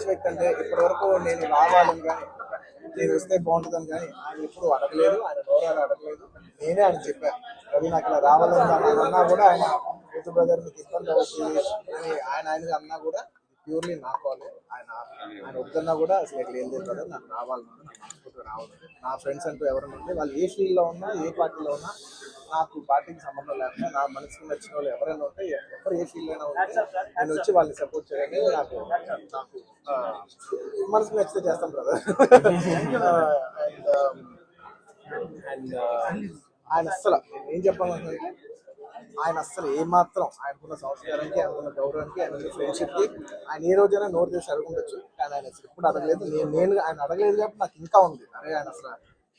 వ్యక్తి అంటే ఇప్పటి వరకు నేను రావాలని కానీ నేను వస్తే బాగుంటుందని కానీ ఆయన ఎప్పుడు అడగలేదు, ఆయన గౌరవాలు అడగలేదు. నేనే ఆయన చెప్పాను, రవి నాకు ఇలా రావాలని అన్నా కూడా ఆయన యూత్ బ్రదర్ మీకు ఇబ్బంది అవుతుంది అని ఆయన అన్నా కూడా ప్యూర్లీ నా కాలే. ఆయన వద్దన్నా కూడా అసలు ఎట్లా ఏం లేదు కదా, నాకు రావాలన్నా నాకు మనస్ఫూర్తిగా రావాలి. నా ఫ్రెండ్స్ అంటూ ఎవరైనా ఉంటే వాళ్ళు ఏ ఫీల్డ్లో ఉన్నా ఏ పార్టీలో ఉన్నా నాకు పార్టీకి సంబంధం లేకుండా నా మనసుకు నచ్చిన వాళ్ళు ఎవరైనా ఉంటే ఎవరు ఏ ఫీల్డ్ అయినా ఉంటే నేను వచ్చి వాళ్ళని సపోర్ట్ చేయాలి. నాకు మనసుకు నచ్చితే చేస్తాం బ్రదర్. అండ్ ఆయన అస్సలు ఏం చెప్పాలంటే ఆయన అస్సలు ఏమాత్రం ఆయనకున్న సంస్కారానికి, ఆయనకున్న గౌరవానికి, ఆయనకున్న ఫ్రెండ్షిప్కి ఆయన ఏ రోజైనా నోరు చేసి అడుగుండొచ్చు. కానీ ఆయన అసలు ఎప్పుడు అడగలేదు. నేను ఆయన అడగలేదు కాబట్టి నాకు ఇంకా ఉంది. అదే ఆయన అసలు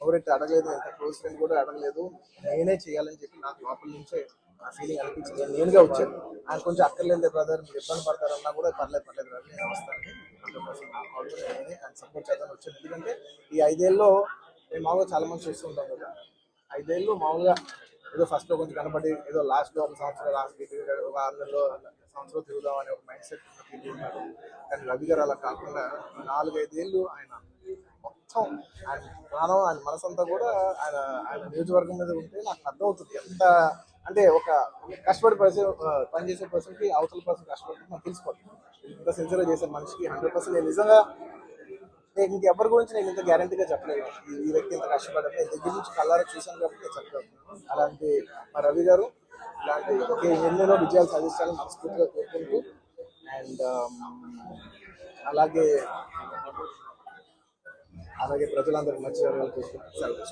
ఎవరైతే అడగలేదు, ఎంత క్లోజ్ ఫ్రెండ్ కూడా అడగలేదు, నేనే చేయాలని చెప్పి నాకు లోపల నుంచే ఆ ఫీలింగ్ అనిపించింది. నేనుగా వచ్చాను. ఆయన కొంచెం అక్కర్లేదు బ్రదర్, మీరు ఇబ్బంది పడతారన్నా కూడా పర్లేదు బ్రదర్ నేను వస్తాను, 100% నా కాల్తో నేనే ఆయన సపోర్ట్ చేద్దామని వచ్చాను. ఎందుకంటే ఈ 5 ఏళ్ళలో మేము మామూలుగా చాలా మంది చూస్తూ ఉంటాం కదా, 5 ఏళ్ళు మామూలుగా ఏదో ఫస్ట్లో కొంచెం కనబడి ఏదో లాస్ట్లో ఒక సంవత్సరం లాస్ట్ ఒక 6 నెలలో సంవత్సరం తిరుగుదాం అనే ఒక మైండ్ సెట్ ఉన్నారు. కానీ రవి గారు అలా కాకుండా 4-5 ఏళ్ళు ఆయన మొత్తం ఆయన ప్రాణం, ఆయన మనసంతా కూడా ఆయన నియోజకవర్గం మీద ఉంటే నాకు అర్థమవుతుంది. ఎంత అంటే ఒక కష్టపడి పనిచేసే పర్సన్కి అవతల పర్సన్ కష్టపడి నాకు తెలిసిపోతుంది. ఇంత సిన్సియర్గా చేసే మనిషికి 100% నేను నిజంగా నేను ఇంకెవరి గురించి నేను ఇంత గ్యారంటీగా చెప్పలేదు. ఈ వ్యక్తి ఇంత కష్టపడ్డారు, నేను దగ్గర నుంచి కళ్ళారా చూశాను కాబట్టి నేను చెప్పగలను. అలాంటి మా రవి గారు ఇలాంటి ఎన్నెన్నో విజయాలు సాధించాలని మనస్ఫూర్తిగా కోరుకుంటూ అండ్ అలాగే ప్రజలందరికీ మంచి జరగాలని చూసుకుంటూ సెలవు.